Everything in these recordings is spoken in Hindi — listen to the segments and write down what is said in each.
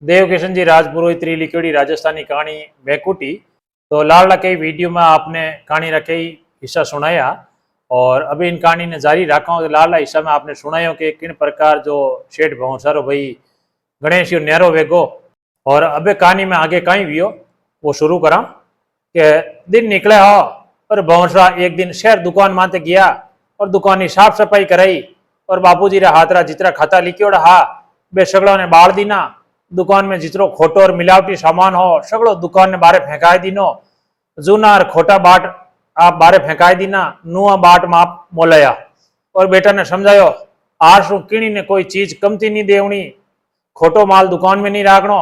देवकिशन जी राजपुरोहित लिखी राजस्थानी कहानी बैकुटी। तो लाल कई वीडियो में आपने कहानी का कई हिस्सा सुनाया और अभी इन कहानी ने जारी रखा हूँ। लाल हिस्सा में आपने सुनायो कि किन प्रकार जो शेठ भौसारो भाई गणेश यो नैरो वेगो। और अबे कहानी में आगे कहीं भी हो वो शुरू करा कि दिन निकले हो और भौसा एक दिन शहर दुकान माते गया और दुकान की साफ सफाई कराई और बापूजी रा हाथ रा जितरा खाता लिखियोड़ा हा बे सगड़ों ने बाढ़ दीना। दुकान में जितरो खोटो और मिलावटी सामान हो सगड़ो दुकान ने बारे फेंकाई दीनो। जूना और खोटा बाट आप बारे फेंकाई दीना, नुआ बाट माप मोलया और बेटा ने समझायो आज शू किणी ने कोई चीज कमती नहीं देवनी, खोटो माल दुकान में नहीं राखनो,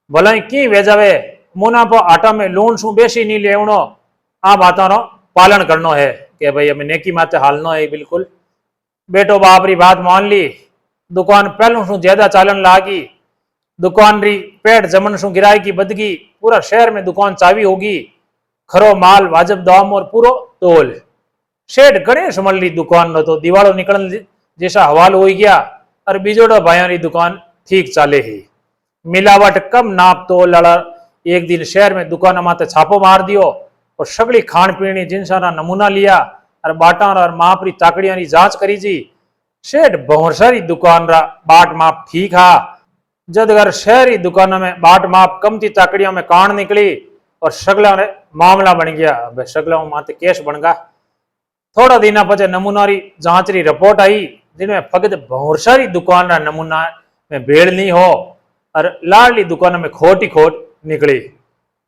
भला ही की वेजावे मुना पर आटा में लूण शू बेसी नहीं लेवनो। आ बातों रो पालन करनो है कि भाई हमें नेकी माते हालनो है। बिल्कुल बेटो बाप री बात मान ली। दुकान पहलू शू ज्यादा चालन लागी। दुकान री पेट जमन शू गिराई की बदगी, पूरा शहर में दुकान चावी होगी। खरो माल वाजब दाम और पूरो तोल। शेठ गणेश मल्ली दुकान नो तो दिवालो निकलन जैसा हवाल हो गया और बीजोड़ो भाइयों री दुकान ठीक चाले ही। मिलावट कम नाप तोल लड़ा एक दिन शहर में दुकान माते छापो मार दियो और सगली खान पीनी जिनसा नमूना लिया और बाटा और माप री ताकड़िया री जांच करी जी। शेठ भौसारी दुकान रा बाट माप ठीक हा। जद अगर शहरी दुकानों में बाट माप कमती ताकड़ियों में कान निकली और सगला ने मामला बन गया। अब सगला माते केस बन गया। थोड़ा दिन पचे नमूना री जांच री रिपोर्ट आई जिनमें फकत भौसारी दुकान रा नमूना में भेड़ नहीं हो और लाडली दुकानों में खोट ही खोट निकली।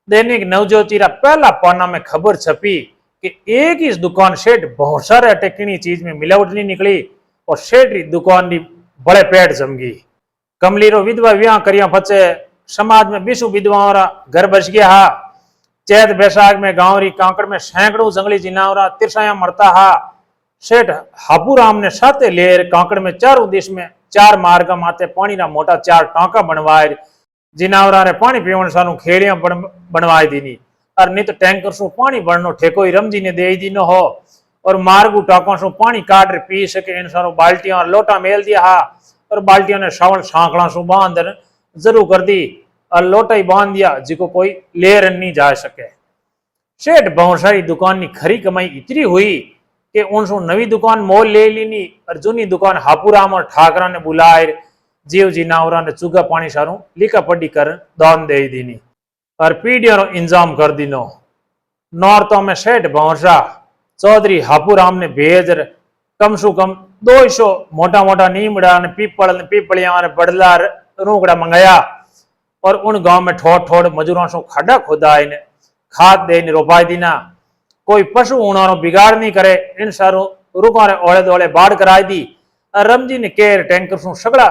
दैनिक नवज्योति रा पहला पन्ना में खबर छपी कि एक ही दुकान सेठ भौसारे टेकनी चीज में मिलावट नहीं निकली और सेठ री दुकान री बड़े पेट जम गई। कमली रो विधवा ब्याह करिया पचे समाज में विश्व विधवाओं रा घर बस गया हा। चैत बैसाख में गांव री कांकड़ में सैकड़ों जंगली जिनावरा तिरसाया मरता हा। सेठ हापूराम ने साथे लेर कांकड़ में चारों दिश में चार मार्ग माते पानी रा मोटा चार टांका बनवाए जिनावरा ने पानी पीवन सारू खेड़िया बनवाई दीनी और नित टैंकर सु पानी भरनो ठेको ही रमजी ने दे दीनो हो और मार्गू टाकों सु पानी काट पी सके इन सारो बाल्टियां और लोटा मेल दिया हा और बाल्टियों ने सावल सांकड़ा सु बांध जरूर कर दी और लोटा ही बांध दिया जिको कोई लेर नहीं जा सके। सेठ भौसारी दुकान की खरी कमाई इतनी हुई कि उनसु नवी दुकान मोल ले लीनी और जूनी दुकान हापूराम और ठाकरा ने बुलाए जीव जिनावरा ने चुगा पानी सारू लिखा पढ़ी कर दान दे दीनी और पीढ़ियों रो इंतजाम कर दीनो। नौरतों में सेठ भौसा चौधरी हापूराम ने भेज कम सु कम 200 मोटा मोटा नीमड़ा ने पीपलिया बड़ला रूकड़ा मंगाया और उन गांव में ठोड़ ठोड़ मजूरों से खड्डा खोदाए ने खाद दे रोपाई दीना। कोई पशु उन्होंने बिगाड़ नहीं करे इन सारू रुकों ने ओले दोले बाढ़ कराई दी और रमजी ने केर टैंकर सु सगड़ा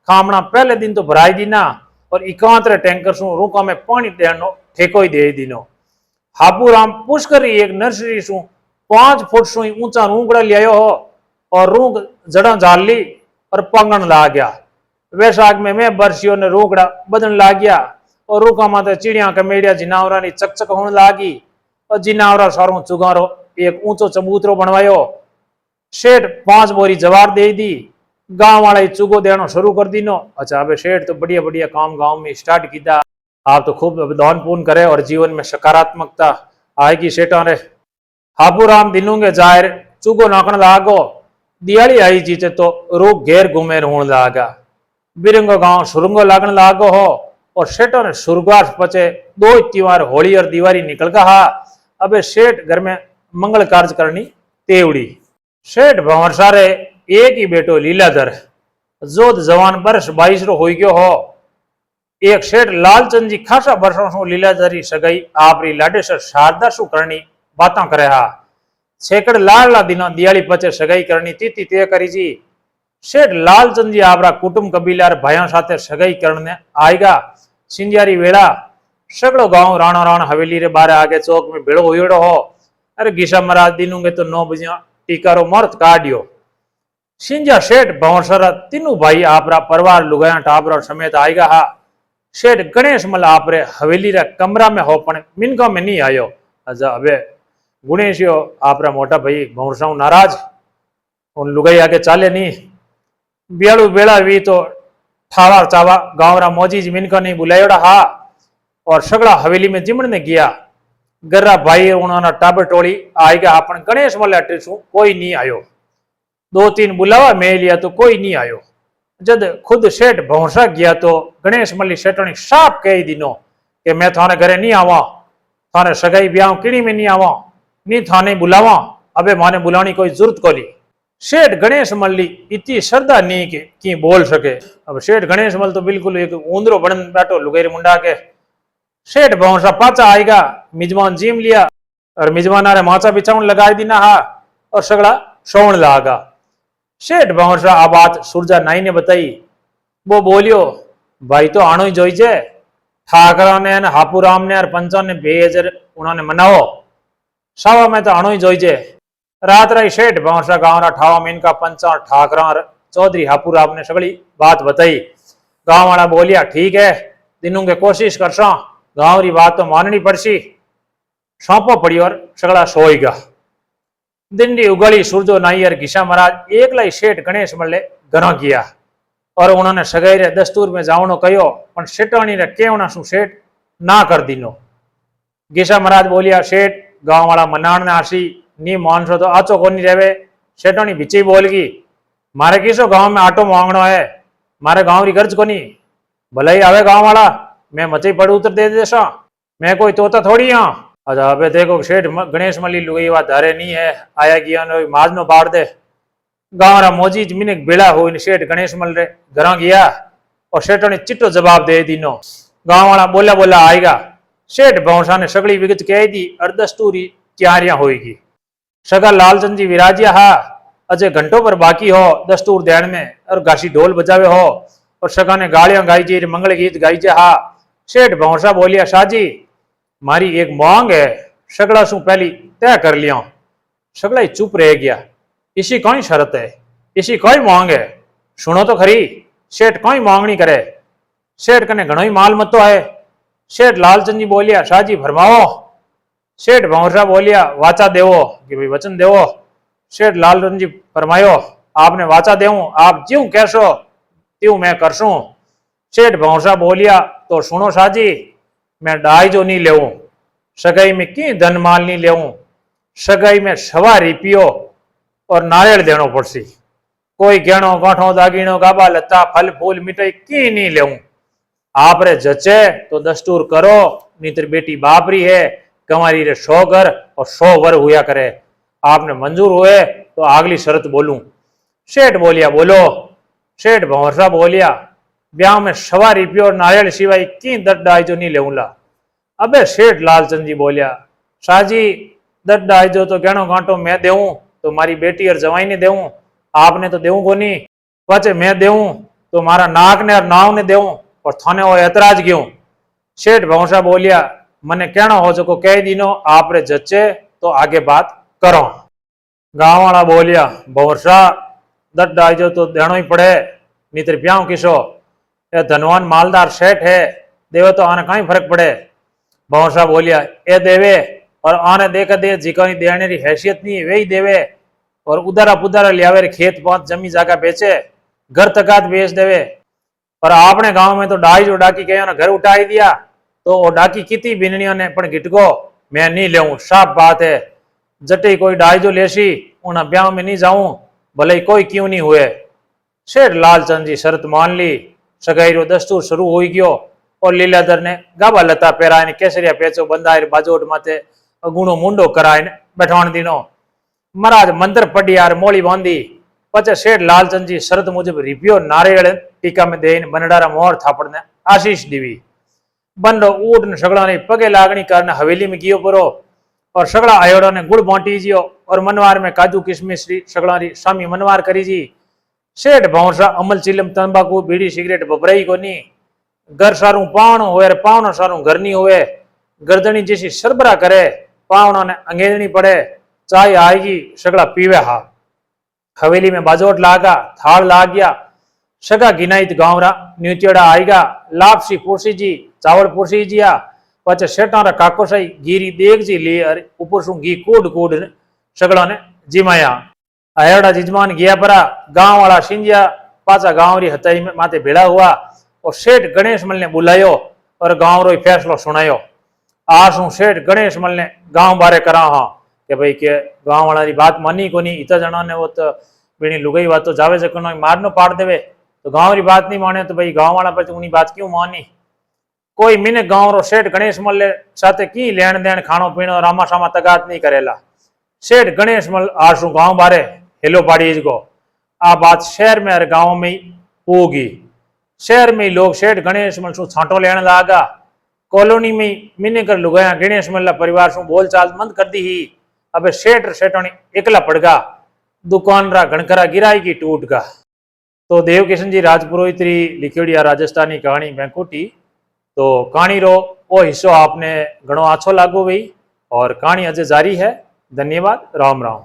खामना पहले दिन तो भराई दीना और इकांतर टैंकर सु रुकों में पानी देनो ठेको ही दे दीनो। हापूराम पुष्कर एक नर्सरी सु 5 फुट सु ऊंचा रूकड़ा लिया हो और रूख जड़ा जाल ली और पंगन ला गया। वैशाख में मैं बरसियों ने रूकड़ा बदन ला गया और रूखा माते चिड़िया कमेड़िया जिनावरा नी चकचक होने लागी और जिनावरा सारों चुगारो एक ऊंचो चबूतरो बनवायो। सेठ 5 बोरी जवार दे दी। गांव वाला चुगो देना शुरू कर दीनो। अच्छा अब सेठ तो बढ़िया बढ़िया काम गांव में स्टार्ट किया। आप तो खूब दान पुण्य करे और जीवन में सकारात्मकता आएगी सेठा रे। हापूराम दिनों के जाहिर चुगो नाकन लागो। दियाली आई जीते तो रोग घेर घूमे होने लागा। बिरंगो गांव सुरंगो लागन लागो हो और सेठों ने सुरगास पचे 2 त्योहार होली और दिवाली निकल गया हा। अबे सेठ घर में मंगल कार्य करनी तेवड़ी। सेठ भंवरसारे एक ही बेटो लीलाधर जोध जवान वर्ष 22 रो हो गयो हो। एक सेठ लालचंद जी खासा वर्षों से लीलाधरी सगाई आपरी लाडेसर शारदा सु करनी बाता करे हा। छेकड़ लाडला दिनों दियाली पचे सगाई करनी तिथि तय करी जी। सेठ लालचंद जी आपरा कुटुंब कबीला भाइयों साथे सगाई करने आएगा। सिंजारी वेड़ा सगड़ो गांव राणा राण हवेली रे बारे आगे चौक में भेड़ो होयड़ो हो। अरे घिसा महाराज दिनोंगे तो 9 बजे टीकारो मर्त काटियो। सिंजा सेठ भंवरसरा तीनों भाई आपरा परिवार लुगाया टाबरा समेत आएगा हा। सेठ गणेश मल आपरे हवेली रे कमरा में हो पण मिनका में नहीं आयो। अच्छा अबे गुणेश यो आपरा मोटा भाई भंवरसाऊ नाराज उन लुगाई आगे चाले नहीं। बियालू बेड़ा भी तो ठावा चावा गांवरा मौजी मिनका ने बुलायोड़ा हा और सगड़ा हवेली में जिमने गया। गर्रा भाई उन्होंने टाबर टोली आएगा अपन गणेश मल्ल अटेसू कोई नहीं आयो। 2-3 बुलावा में लिया तो कोई नहीं आयो। जद खुद सेठ भौसा गया तो गणेश मल्ली सेठनी साफ कही दिनो कि मैं थाने घरे नहीं आवा, थाने सगाई ब्याह किणी में नहीं आवा, नहीं थाने बुलावा, अबे माने बुलानी कोई जरूरत कोली। सेठ गणेश मल्ली इतनी श्रद्धा नहीं कि बोल सके। अब सेठ गणेश मल तो बिल्कुल एक ऊंदरो बन बैठो लुगेर मुंडा के। सेठ भौसा पाचा आएगा, मिजमान जीम लिया और मिजमान आरे माचा बिछावन लगाई दीना हा और सगड़ा सोवन लागा। सेठ भौसा आ बात सुरजा नाई ने बताई। वो बोलियो भाई तो आनो ही जोईजे, ठाकरा ने हापूराम ने और पंचान ने बेहजर उन्होंने मनाओ, सावा में तो आनो ही जोईजे। रात रही सेठ भौसा गांव ठावा में इनका पंचा ठाकरा चौधरी हापूराम ने सगड़ी बात बताई। गांव वाला बोलिया ठीक है, दिनों के कोशिश करसा, गांव री बात तो माननी पड़सी। सौंपो पड़ी और सगड़ा सोईगा। दिंडी उगली सूरजो नाई और घिसा महाराज एकला सेठ गणेश मल्ले घरा गया और उन्होंने सगाई रे दस्तूर में जावनो कहो, पण सेठाणी रे केवना शू सेठ ना कर दीनो। घिसा महाराज बोलिया सेठ गांव वाला मनाण ने आसी नी मानसो तो आचो कोनी रेवे। सेठाणी बीची बोलगी मारे किसो गांव में आटो मांगनो है, मारे गांव री गर्ज कोनी, भलाई आवे गांव वाला मैं मचे पड़ उतर दे देसा, मैं कोई तोता थोड़ी हाँ। अच्छा अबे देखो सेठ गणेश मल्ली लुई वा धारे नहीं है, आया गया नो माज नो बाड़ दे। गांव रा मौजी मिनक बेड़ा हो सेठ गणेश मल रे घर गया और सेठ ने चिट्टो जवाब दे दीनो। गांव वाला बोला बोला आएगा। सेठ भौसा ने सगड़ी विगत कह दी और दस्तूरी तैयारियां होगी। सगा लालचंद जी विराजिया हा, अजय घंटों पर बाकी हो दस्तूर देन में और गाशी ढोल बजावे हो और सगा ने गालियां गाई जी मंगल गीत गाई जे हा। सेठ भौसा बोलिया शाहजी मारी एक मांग है, सगड़ा शू पहली तय कर लिया। सगड़ा ही चुप रह गया। इसी कौन शर्त है, इसी कोई मांग है, सुनो तो खरी। सेठ कोई मांगनी करे, सेठ कने घणो ही माल मतो है। सेठ लालचंद जी बोलिया शाहजी फरमाओ। सेठ भौसा बोलिया वाचा देवो कि भाई वचन देवो। सेठ लालचंद जी फरमायो आपने वाचा देवू, आप ज्यों कहसो त्यों मैं करसू। सेठ भौसा बोलिया तो सुनो शाहजी मैं डाई जो नहीं लेऊ, सगाई में की धन माल नहीं लेऊ, सगाई में सवा रिपियो और नारियल देनो पड़सी। कोई गहणो गांठो दागीनो गाबा लता फल फूल मिठाई की नहीं लेऊ। आप रे जचे तो दस्तूर करो, नीतर बेटी बापरी है, कमारी रे 100 घर और 100 वर हुआ करे। आपने मंजूर हुए तो अगली शर्त बोलूं। सेठ बोलिया बोलो। सेठ भौसा बोलिया ब्याह में सवा रिपियो और नारियल सिवाय की दट डाई जो नहीं लेऊला। अबे सेठ लालचंद जी बोलिया शाहजी दट डाई जो तो गहणो गांठो मैं देऊं तो मारी बेटी और जवाई ने देऊं, आपने तो देऊं को नहीं। पचे मैं देऊं तो मारा नाक ने और नाव ने देऊं और थाने वो ऐतराज क्यों। सेठ भौसा बोलिया मने कहना हो जो को कह दीनो, आप रे जचे तो आगे बात करो। गांव वाला बोलिया भौसा दट डाई जो तो देनो ही पड़े, नीतर ब्याह किसो, ये धनवान मालदार सेठ है, देवे तो आने कहीं फर्क पड़े। भौसा बोलिया ए देवे और आने देकर दे जिकानी देने की हैसियत नहीं वे ही देवे और उदारा पुदारा लियावे खेत पात जमी जाकर बेचे, घर तकात बेच देवे। और आपने गांव में तो डाई जो डाकी कहो ना घर उठाई दिया तो वो डाकी कितनी बिननियों ने पण गिटको मैं नहीं लेऊं, साफ बात है। जटे कोई डाई जो लेसी उन्हें ब्याह में नहीं जाऊं, भले कोई क्यों नहीं हुए। शेर लालचंद जी शर्त मान ली। सगाई रो दस्तूर शुरू हो गयो और लीलाधर ने गाबा लता पहराए केसरिया पेचो बंधाए बाजोट माथे गुणो मुंडो कराए बैठवाण दीनो। महाराज मंत्र पढ़ी यार मोली बांधी। पचे शेठ लालचंद जी शरत मुजब रिपियो नारियल टीका में देन बनडारा मोहर थापड़ ने आशीष दीवी। बन रो ऊट ने सगड़ा ने पगे लागणी करने हवेली में गियो परो और सगड़ा आयोड़ा ने गुड़ बांटी जियो और मनवार में काजू किशमिश सगड़ा री स्वामी मनवार करी जी। सेठ भौसा अमल चिलम तंबाकू बीड़ी सिगरेट बबराई को नहीं। घर सारू पावनो होए पावनो सारू घर नहीं होए। गर्दनी जैसी सरबरा करे पावना ने अंगेजनी पड़े, चाय आएगी सगड़ा पीवे हा। हवेली में बाजोट लागा, थाल लाग गया, सगा गिनाइत गांवरा न्यूचेड़ा आएगा, लापसी पुरसी जी चावल पुरसी जिया। पचे सेठारा काको सही गीरी देख जी ले अरे ऊपर सु घी कूड कूड सगड़ा ने जिमाया। अयोड़ा जिजमान गया परा गांव वाला सिंजिया पाचा गांव री हताई में माते भेड़ा हुआ और सेठ गणेश मल ने बुलायो और गांव रो फैसलो सुनायो। आ शू सेठ गणेश मल ने गांव बारे करा हाँ कि भाई के गांव वाला री बात मानी कोनी, इतना जना ने वो तो बीनी लुगाई बात तो जावे से कनो मारनो पाड़ देवे, तो गांव री बात नहीं माने तो भाई गांव वाला पर उनी बात क्यों मानी। कोई मिने गांव रो सेठ गणेश मल साथे की लेन देन खाणो पीणो रामा सामा तगात नहीं करेला। सेठ गणेश मल आशु गांव बारे हेलो पाड़ी गो। आ बात शहर में और गांव में होगी। शहर में लोग सेठ गणेश मल शू छांटो लेने लागा। कॉलोनी में मिने कर लुगाया गणेश मल परिवार शू बोल चाल मंद कर दी ही। अब सेठ सेठोनी एकला पड़गा, दुकान रा गणकरा गिराई की टूट गा। तो देवकिशन जी राजपुरोहित री लिखियोड़ी राजस्थानी कहानी बैंकुटी, तो कहानी रो वो हिस्सो आपने घणो आछो लागो भाई, और कहानी अजे जारी है। धन्यवाद। राम राम।